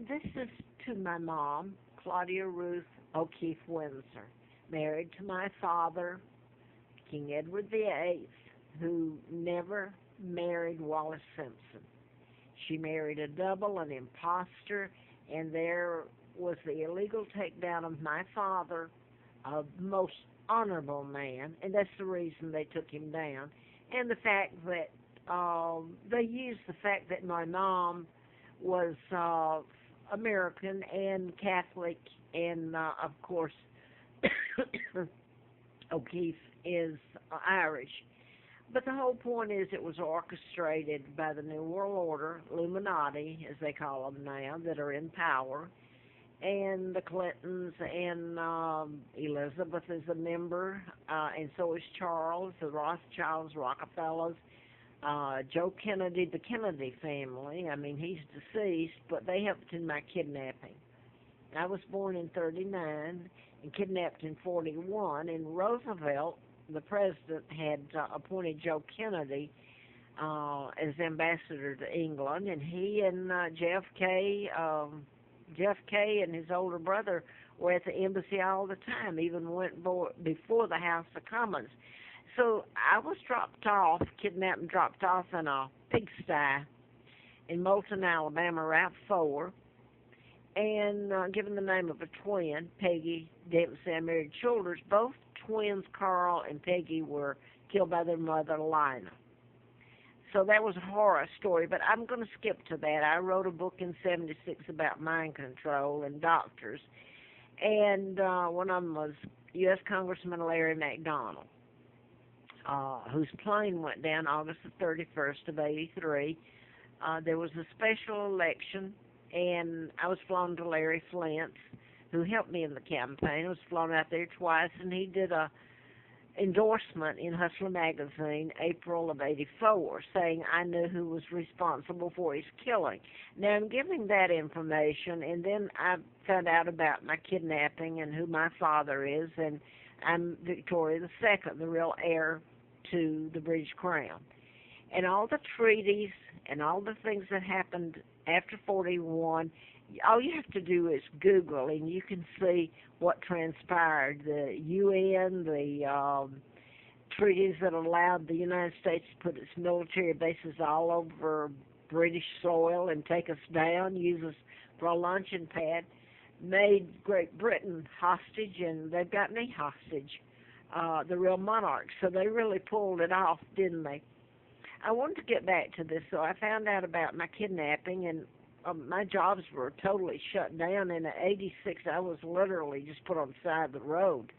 This is to my mom, Claudia Ruth O'Keefe Windsor, married to my father, King Edward VIII, who never married Wallace Simpson. She married a double, an impostor, and there was the illegal takedown of my father, a most honorable man, and that's the reason they took him down. And the fact that they used the fact that my mom was American and Catholic, and of course, O'Keefe is Irish. But the whole point is it was orchestrated by the New World Order, Illuminati, as they call them now, that are in power, and the Clintons, and Elizabeth is a member, and so is Charles, the Rothschilds, Rockefellers, Joe Kennedy, the Kennedy family. I mean, he's deceased, but they helped in my kidnapping. I was born in 39 and kidnapped in 41, and Roosevelt, the president, had appointed Joe Kennedy as ambassador to England, and he and JFK and his older brother were at the embassy all the time, even went before the House of Commons. So I was kidnapped and dropped off in a pigsty in Moulton, Alabama, Route 4, and given the name of a twin, Peggy Dempsey. I married Childers. Both twins, Carl and Peggy, were killed by their mother, Lina. So that was a horror story, but I'm going to skip to that. I wrote a book in '76 about mind control and doctors, and one of them was U.S. Congressman Larry McDonald, whose plane went down August the 31st of '83. There was a special election, and I was flown to Larry Flint's, who helped me in the campaign. I was flown out there twice, and he did a endorsement in Hustler magazine, April of '84, saying I knew who was responsible for his killing. Now I'm giving that information, and then I found out about my kidnapping and who my father is, and I'm Victoria II, the real heir to the British Crown. And all the treaties and all the things that happened after 41, all you have to do is Google, and you can see what transpired. The UN, the treaties that allowed the United States to put its military bases all over British soil and take us down, use us for a launching pad, made Great Britain hostage, and they've got me hostage, the real monarchs. So they really pulled it off, didn't they? I wanted to get back to this, so I found out about my kidnapping, and my jobs were totally shut down. In '86, I was literally just put on the side of the road.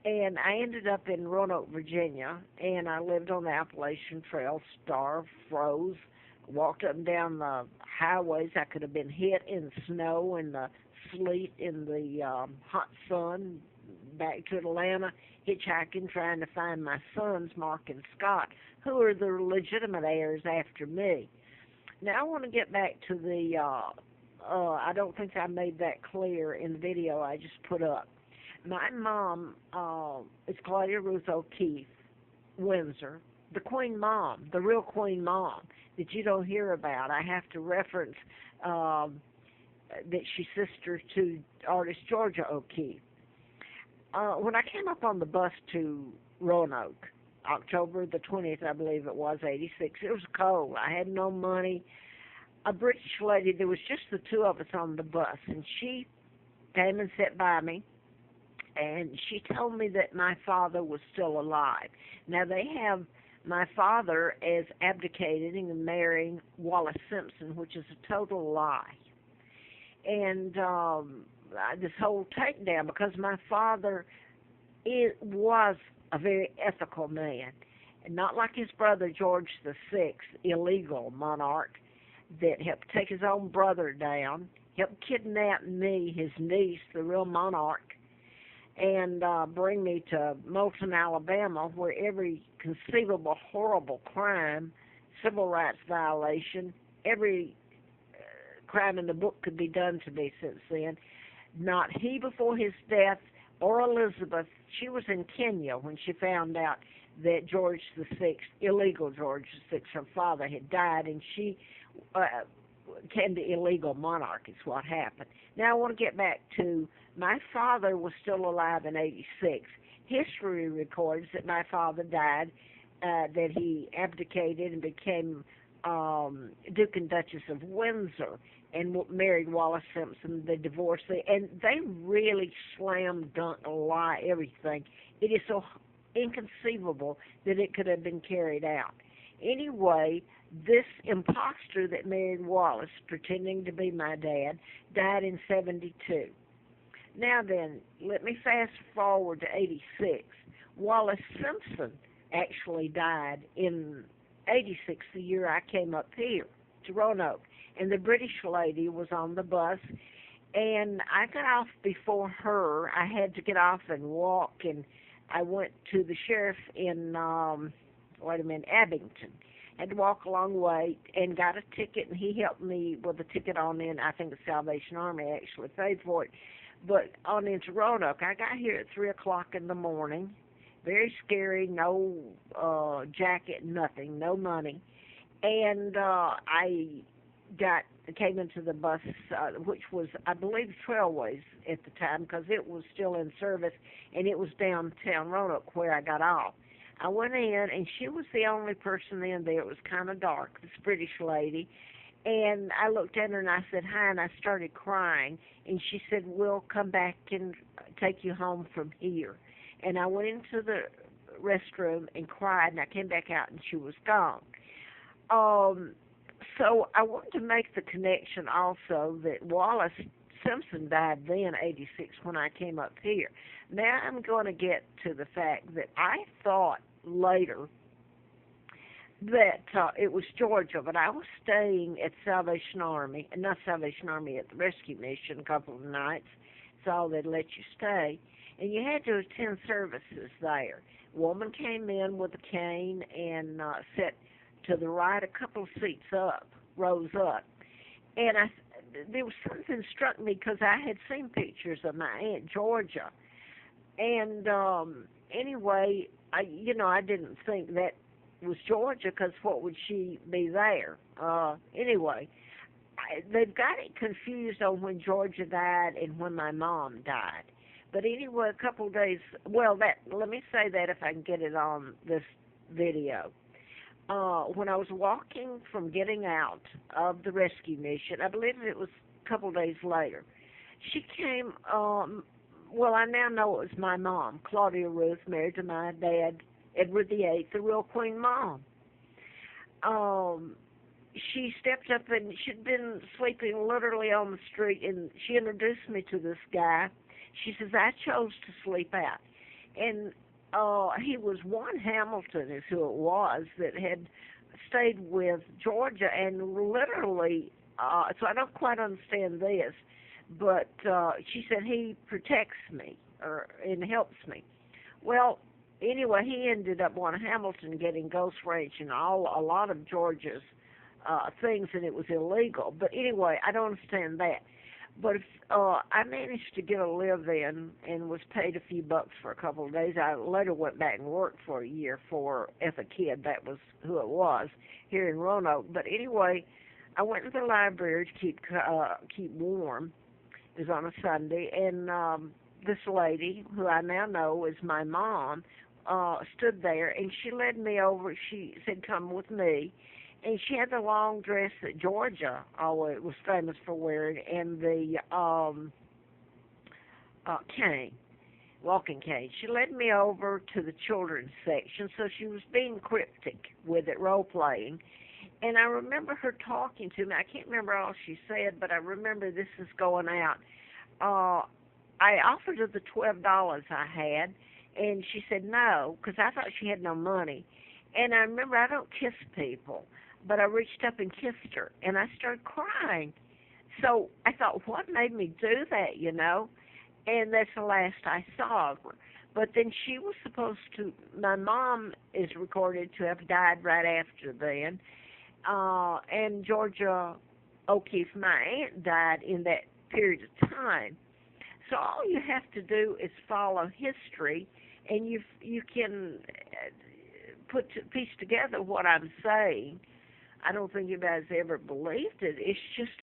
And I ended up in Roanoke, Virginia, and I lived on the Appalachian Trail, starved, froze, walked up and down the highways. I could have been hit in snow, in the sleet, in the hot sun, back to Atlanta, hitchhiking, trying to find my sons, Mark and Scott, who are the legitimate heirs after me. Now, I want to get back to the, I don't think I made that clear in the video I just put up. My mom is Claudia Ruth O'Keefe Windsor, the Queen Mom, the real Queen Mom that you don't hear about. I have to reference that she's sister to artist Georgia O'Keefe. When I came up on the bus to Roanoke, October the 20th, I believe it was, '86. It was cold. I had no money. A British lady, there was just the two of us on the bus, and she came and sat by me, and she told me that my father was still alive. Now, they have my father as abdicating and marrying Wallace Simpson, which is a total lie. And this whole takedown, because my father was a very ethical man, and not like his brother George VI, illegal monarch, that helped take his own brother down, helped kidnap me, his niece, the real monarch, and bring me to Moulton, Alabama, where every conceivable horrible crime, civil rights violation, every crime in the book could be done to me since then. Not he before his death, or Elizabeth. She was in Kenya when she found out that George VI, illegal George VI, her father, had died, and she and the illegal Monarch is what happened. Now I want to get back to my father was still alive in '86. History records that my father died, that he abdicated and became Duke and Duchess of Windsor and married Wallace Simpson. They divorced, and they really slam dunk a lie everything. It is so inconceivable that it could have been carried out. Anyway, this imposter that married Wallace, pretending to be my dad, died in '72. Now then, let me fast forward to '86. Wallace Simpson actually died in '86, the year I came up here to Roanoke. And the British lady was on the bus, and I got off before her. I had to get off and walk, and I went to the sheriff in, Abington. Had to walk a long way and got a ticket, and he helped me with a ticket on in. I think the Salvation Army actually paid for it. But on into Roanoke, I got here at 3 o'clock in the morning. Very scary, no jacket, nothing, no money. And I came into the bus, which was, I believe, Trailways at the time, because it was still in service, and it was downtown Roanoke where I got off. I went in, and she was the only person in there. It was kind of dark, this British lady. And I looked at her, and I said, hi, and I started crying. And she said, we'll come back and take you home from here. And I went into the restroom and cried, and I came back out, and she was gone. So I wanted to make the connection also that Wallace Simpson died then, '86, when I came up here. Now I'm going to get to the fact that I thought later that it was Georgia, but I was staying at Salvation Army, not Salvation Army, at the Rescue Mission a couple of nights. That's all they'd let you stay. And you had to attend services there. A woman came in with a cane and sat to the right a couple of seats up, rows up. And there was something struck me because I had seen pictures of my Aunt Georgia. And anyway, I didn't think that was Georgia, because what would she be there? Anyway, they've got it confused on when Georgia died and when my mom died. But anyway, a couple of days, let me say that if I can get it on this video. When I was walking from getting out of the rescue mission, I believe it was a couple of days later, she came, I now know it was my mom, Claudia Ruth, married to my dad, Edward VIII, the real Queen Mom. She stepped up, and she'd been sleeping literally on the street, and she introduced me to this guy. She says, I chose to sleep out. And he was Juan Hamilton is who it was, that had stayed with Georgia, and literally, so I don't quite understand this, but she said he protects me and helps me. Well, anyway, he ended up, Juan Hamilton, getting ghost range and a lot of Georgia's things, and it was illegal. But anyway, I don't understand that. But I managed to get a live-in and was paid a few bucks for a couple of days. I later went back and worked for a year as a kid. That was who it was here in Roanoke. But anyway, I went to the library to keep warm. It was on a Sunday, and this lady, who I now know is my mom, stood there, and she led me over. She said, come with me. And she had the long dress that Georgia always was famous for wearing, and the cane, walking cane. She led me over to the children's section, so she was being cryptic with it, role-playing. And I remember her talking to me. I can't remember all she said, but I remember this is going out. I offered her the $12 I had, and she said no, because I thought she had no money. And I remember, I don't kiss people, but I reached up and kissed her, and I started crying. So I thought, what made me do that, And that's the last I saw of her. But then she was supposed to, my mom is recorded to have died right after then, and Georgia O'Keeffe, my aunt, died in that period of time. So all you have to do is follow history, and you can piece together what I'm saying. I don't think anybody's ever believed it. It's just